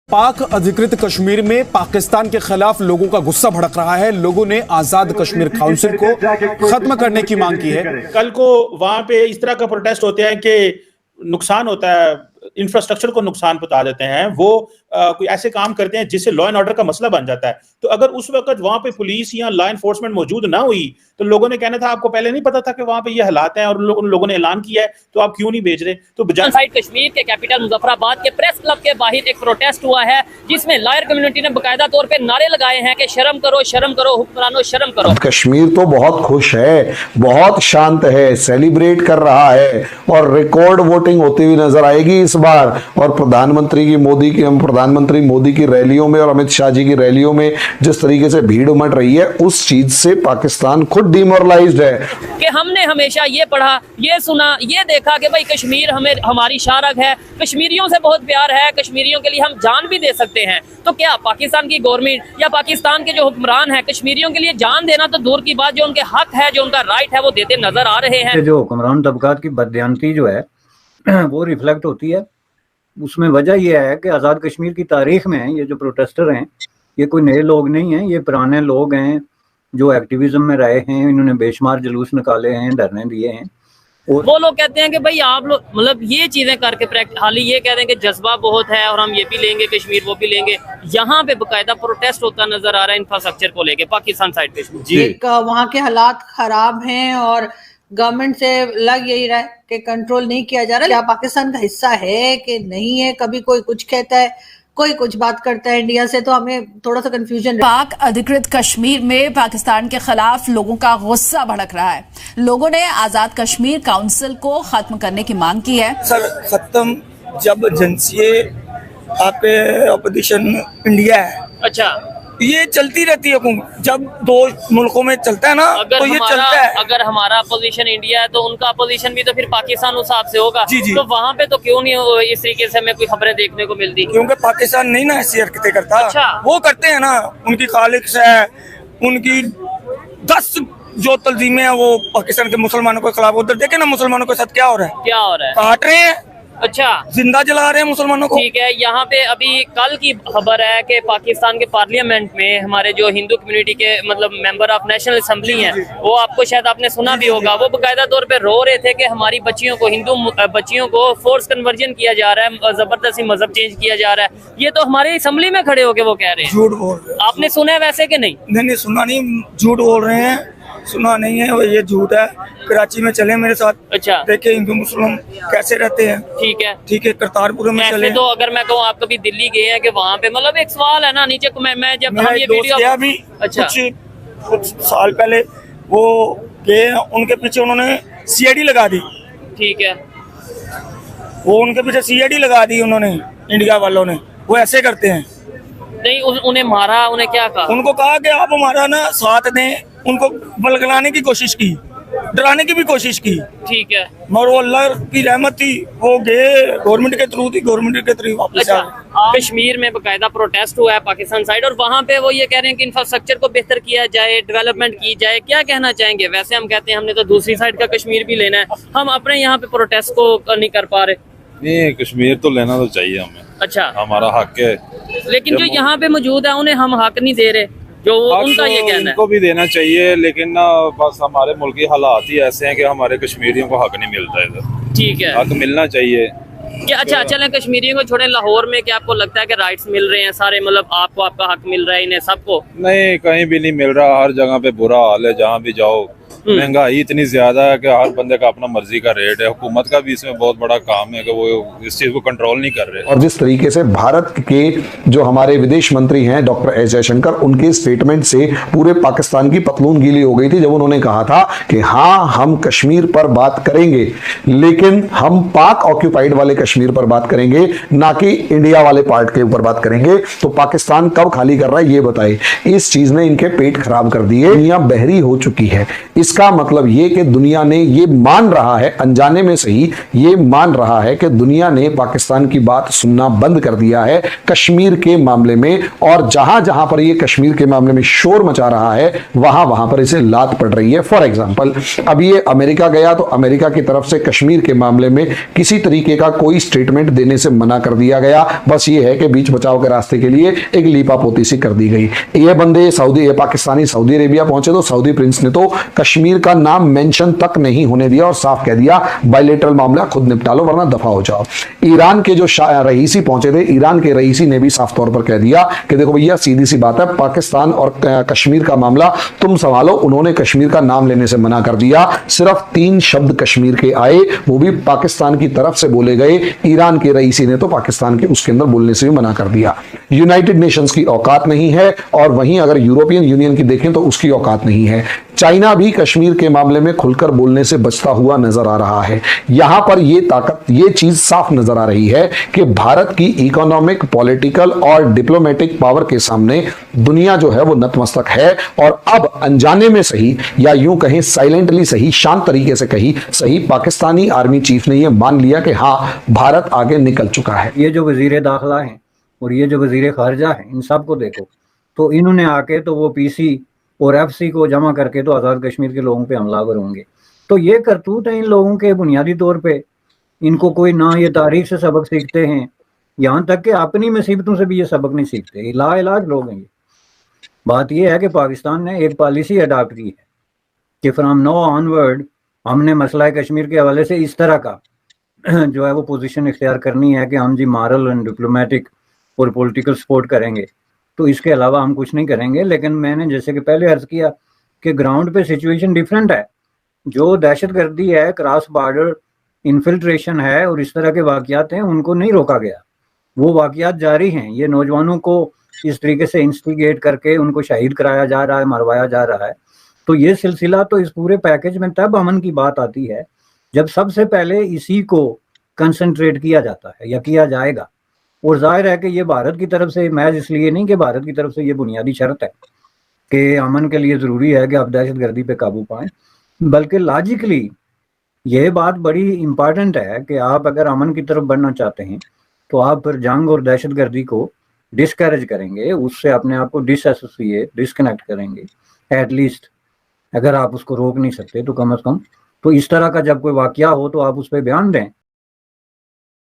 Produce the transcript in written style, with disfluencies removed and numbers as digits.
पाक अधिकृत कश्मीर में पाकिस्तान के खिलाफ लोगों का गुस्सा भड़क रहा है। लोगों ने आजाद कश्मीर काउंसिल को खत्म करने की मांग की है। कल को वहां पे इस तरह का प्रोटेस्ट होते हैं कि नुकसान होता है, इंफ्रास्ट्रक्चर को नुकसान पहुंचा देते हैं, वो कोई ऐसे काम करते हैं जिससे लॉ एंड ऑर्डर का मसला बन जाता है। तो अगर उस वक्त वहां पे पुलिस या लॉ एनफोर्समेंट मौजूद ना हुई तो लोगों ने कहना था आपको पहले नहीं पता था कि वहां पे ये हालात हैं और उन लोगों ने ऐलान किया है, तो आप क्यों नहीं भेज रहे? तो साइड कश्मीर के कैपिटल मुजफ्फराबाद के प्रेस क्लब के बाहर एक प्रोटेस्ट हुआ है जिसमें लॉयर कम्युनिटी ने बाकायदा तौर पे नारे लगाए हैं कि शर्म करो हुक्मरानों, शर्म करो। कश्मीर तो बहुत खुश है, बहुत शांत है, सेलिब्रेट कर रहा है और रिकॉर्ड वोटिंग होती हुई नजर आएगी इस बार। और प्रधानमंत्री मोदी की रैलियों में और अमित शाह जी की रैलियों में जिस तरीके से भीड़ उमड़ रही है, उस चीज से पाकिस्तान खुद डिमोरलाइज्ड है कि हमने हमेशा ये पढ़ा, ये सुना, ये देखा कि भाई कश्मीर हमारी शारग है, कश्मीरियों से बहुत प्यार है, कश्मीरियों के लिए हम जान भी दे सकते हैं। तो क्या पाकिस्तान की गवर्नमेंट या पाकिस्तान के जो हुक्मरान है कश्मीरियों के लिए जान देना तो दूर की बात, जो उनके हक है, जो उनका राइट है, वो देते नजर आ रहे हैं। जो हुक्मरान तबकात की बददियानती जो है वो रिफ्लेक्ट होती है। उसमें वजह यह है कि आज़ाद कश्मीर की तारीख में ये जो प्रोटेस्टर हैं ये कोई नए लोग नहीं हैं, ये पुराने लोग हैं जो एक्टिविज्म में रहे हैं। इन्होंने बेशुमार जुलूस निकाले हैं, धरने दिए हैं। और वो लोग कहते हैं कि भाई आप लोग मतलब ये चीजें करके हाल ही ये कह रहे हैं कि जज्बा बहुत है और हम ये भी लेंगे कश्मीर, वो भी लेंगे। यहाँ पे बाकायदा प्रोटेस्ट होता नजर आ रहा है इंफ्रास्ट्रक्चर को लेके पाकिस्तान साइड पे। जी, वहाँ के हालात खराब हैं और गवर्नमेंट से लग यही रहा है कि कंट्रोल नहीं किया जा रहा। क्या पाकिस्तान का हिस्सा है कि नहीं है? कभी कोई कुछ कहता है, कोई कुछ बात करता है इंडिया से, तो हमें थोड़ा सा कंफ्यूजन। पाक अधिकृत कश्मीर में पाकिस्तान के खिलाफ लोगों का गुस्सा भड़क रहा है। लोगों ने आजाद कश्मीर काउंसिल को खत्म करने की मांग की है। सर खत्म जब एजेंसी आपके अपोजिशन इंडिया है, अच्छा ये चलती रहती है। जब दो मुल्कों में चलता है ना तो ये चलता है। अगर हमारा अपोजिशन इंडिया है तो उनका अपोजिशन भी तो फिर पाकिस्तान उस हिसाब से होगा। जी। तो वहाँ पे तो क्यों नहीं इस तरीके से हमें कोई खबरें देखने को मिलती? क्योंकि पाकिस्तान नहीं ना ऐसी हरकतें करता। अच्छा। वो करते हैं ना, उनकी खालिश है, उनकी 10 जो तंजीमें हैं वो पाकिस्तान के मुसलमानों के खिलाफ। उधर देखे ना मुसलमानों के साथ क्या हो रहा है, क्या हो रहा है, काट रहे हैं, अच्छा जिंदा जला रहे हैं मुसलमानों को। ठीक है, यहाँ पे अभी कल की खबर है कि पाकिस्तान के पार्लियामेंट में हमारे जो हिंदू कम्युनिटी के मतलब मेंबर ऑफ नेशनल असेंबली हैं, वो आपको शायद आपने सुना भी होगा, वो बाकायदा तौर पे रो रहे थे कि हमारी बच्चियों को, हिंदू बच्चियों को फोर्स कन्वर्जन किया जा रहा है, जबरदस्ती मजहब चेंज किया जा रहा है। ये तो हमारे असेंबली में खड़े होके वो कह रहे हैं। झूठ बोल रहे हैं। आपने सुना है वैसे कि नहीं? नहीं सुना नहीं, झूठ बोल रहे हैं, सुना नहीं है, ये झूठ है। कराची में चले मेरे साथ, अच्छा देखे हिंदू मुस्लिम कैसे रहते हैं। ठीक है, करतारपुर में चले। तो अगर मैं कहूँ आप कभी दिल्ली गए हैं कि वहाँ पे मतलब एक सवाल है ना नीचे, मैं जब हम ये वीडियो भी अच्छा कुछ साल पहले वो गए, उनके पीछे उन्होंने सीआईडी लगा दी। ठीक है, वो उनके पीछे सीआईडी लगा दी उन्होंने, इंडिया वालों ने। वो ऐसे करते हैं। नहीं उन्हें मारा, उन्हें क्या कहा? उनको कहा कि आप हमारा ना साथ दें, उनको बलगलाने की कोशिश की, डराने की भी कोशिश की। ठीक है, मगर वो अल्लाह की रहमत थी, वो गए गवर्नमेंट के थ्रू थी, गवर्नमेंट के थ्रू वापस आ गए। कश्मीर में बाकायदा प्रोटेस्ट हुआ है पाकिस्तान साइड, और वहाँ पे वो ये कह रहे हैं कि इंफ्रास्ट्रक्चर को बेहतर किया जाए, डेवलपमेंट की जाए। क्या कहना चाहेंगे? वैसे हम कहते हैं हमने तो दूसरी साइड का कश्मीर भी लेना है, हम अपने यहाँ पे प्रोटेस्ट को नहीं कर पा रहे। नहीं, कश्मीर तो लेना तो चाहिए हमें। अच्छा, हमारा हक है, लेकिन जो यहाँ पे मौजूद है उन्हें हम हक नहीं दे रहे, जो उनका ये कहना है। उनको भी देना चाहिए, लेकिन ना बस हमारे मुल्क के हालात ही ऐसे हैं कि हमारे कश्मीरियों को हक नहीं मिलता इधर। ठीक है, हक मिलना चाहिए। क्या अच्छा चलें कश्मीरियों को छोड़ें, लाहौर में क्या आपको लगता है कि राइट्स मिल रहे हैं सारे, मतलब आपको आपका हक मिल रहा है इन्हें सबको? नहीं, कहीं भी नहीं मिल रहा, हर जगह पे बुरा हाल है। जहाँ भी जाओ महंगाई इतनी ज्यादा है कि हर बंदे का अपना मर्जी का रेट है। हुकूमत का भी इसमें बहुत बड़ा काम है कि वो इस चीज को कंट्रोल नहीं कर रहे। और जिस तरीके से भारत के जो हमारे विदेश मंत्री हैं डॉक्टर एस जयशंकर, उनके स्टेटमेंट से पूरे पाकिस्तान की पतलून गीली हो गई थी जब उन्होंने कहा था कि हाँ हम कश्मीर पर बात करेंगे, लेकिन हम पाक ऑक्यूपाइड वाले कश्मीर पर बात करेंगे, ना कि इंडिया वाले पार्ट के ऊपर बात करेंगे। तो पाकिस्तान कब खाली कर रहा है ये बताए। इस चीज ने इनके पेट खराब कर दिए, दुनिया बहरी हो चुकी है। इस इसका मतलब ये कि दुनिया ने ये मान रहा है, अनजाने में सही ये मान रहा है कि दुनिया ने पाकिस्तान की बात सुनना बंद कर दिया है कश्मीर के मामले में, और जहां जहां पर ये कश्मीर के मामले में शोर मचा रहा है वहां वहां पर इसे लात पड़ रही है। फॉर एग्जांपल, अब ये अमेरिका गया तो अमेरिका की तरफ से कश्मीर के मामले में किसी तरीके का कोई स्टेटमेंट देने से मना कर दिया गया, बस ये है कि बीच बचाव के रास्ते के लिए एक लीपापोती सी कर दी गई। ये बंदे पाकिस्तानी सऊदी अरेबिया पहुंचे तो सऊदी प्रिंस ने तो कश्मीर का नाम मेंशन तक नहीं होने दिया और साफ कह दिया बायलैटरल मामला खुद निपटा लो वरना दफा हो जाओ। ईरान के जो रईसी पहुंचे थे, ईरान के रईसी ने भी साफ तौर पर कह दिया कि देखो भैया सीधी सी बात है, पाकिस्तान और कश्मीर का मामला तुम संभालो। उन्होंने कश्मीर का नाम लेने से मना कर दिया। सिर्फ 3 शब्द कश्मीर के आए, वो भी पाकिस्तान की तरफ से बोले गए। ईरान के रईसी ने तो पाकिस्तान के उसके अंदर बोलने से भी मना कर दिया। यूनाइटेड नेशंस की औकात नहीं है, और वहीं अगर यूरोपियन यूनियन की देखें तो उसकी औकात नहीं है। चाइना भी कश्मीर के मामले में खुलकर बोलने से बचता हुआ नजर आ रहा है। यहां पर ये चीज साफ नजर आ रही है कि भारत की इकोनॉमिक, पॉलिटिकल और डिप्लोमेटिक पावर के सामने दुनिया जो है वो नतमस्तक है। और अब अनजाने में सही या यूं कहें साइलेंटली सही, शांत तरीके से सही, पाकिस्तानी आर्मी चीफ ने यह मान लिया कि हाँ भारत आगे निकल चुका है। ये जो वजीर दाखिला है और ये जो वजीर खारजा है, इन सबको देखो तो इन्होंने आके तो वो पीसी और एफसी को जमा करके तो आज़ाद कश्मीर के लोगों पे हमलावर होंगे। तो ये करतूत है इन लोगों के बुनियादी तौर पे। इनको कोई ना ये तारीख से सबक सीखते हैं, यहाँ तक कि अपनी मुसीबतों से भी ये सबक नहीं सीखते। लाइलाज लोग हैं ये। बात ये है कि पाकिस्तान ने एक पॉलिसी अडॉप्ट की है कि फ्राम नाउ ऑनवर्ड हमने मसला कश्मीर के हवाले से इस तरह का जो है वो पोजीशन इख्तियार करनी है कि हम जी मॉरल एंड डिप्लोमेटिक और पॉलिटिकल सपोर्ट करेंगे, तो इसके अलावा हम कुछ नहीं करेंगे। लेकिन मैंने जैसे कि पहले अर्ज किया कि ग्राउंड पे सिचुएशन डिफरेंट है। जो दहशतगर्दी है, क्रॉस बॉर्डर इन्फिल्ट्रेशन है और इस तरह के वाक़यात हैं, उनको नहीं रोका गया। वो वाक़यात जारी हैं। ये नौजवानों को इस तरीके से इंस्टिगेट करके उनको शहीद कराया जा रहा है, मरवाया जा रहा है। तो ये सिलसिला तो इस पूरे पैकेज में तब अमन की बात आती है जब सबसे पहले इसी को कंसंट्रेट किया जाता है या किया जाएगा। और जाहिर है कि ये भारत की तरफ से, महज इसलिए नहीं कि भारत की तरफ से ये बुनियादी शर्त है कि अमन के लिए ज़रूरी है कि आप दहशतगर्दी पे काबू पाएं, बल्कि लॉजिकली ये बात बड़ी इम्पॉर्टेंट है कि आप अगर अमन की तरफ बढ़ना चाहते हैं तो आप फिर जंग और दहशतगर्दी को डिस्करेज करेंगे, उससे अपने आप को डिसएसोसिएट, डिस्कनेक्ट करेंगे। एटलीस्ट अगर आप उसको रोक नहीं सकते तो कम अज़ कम तो इस तरह का जब कोई वाक़या हो तो आप उस पर बयान दें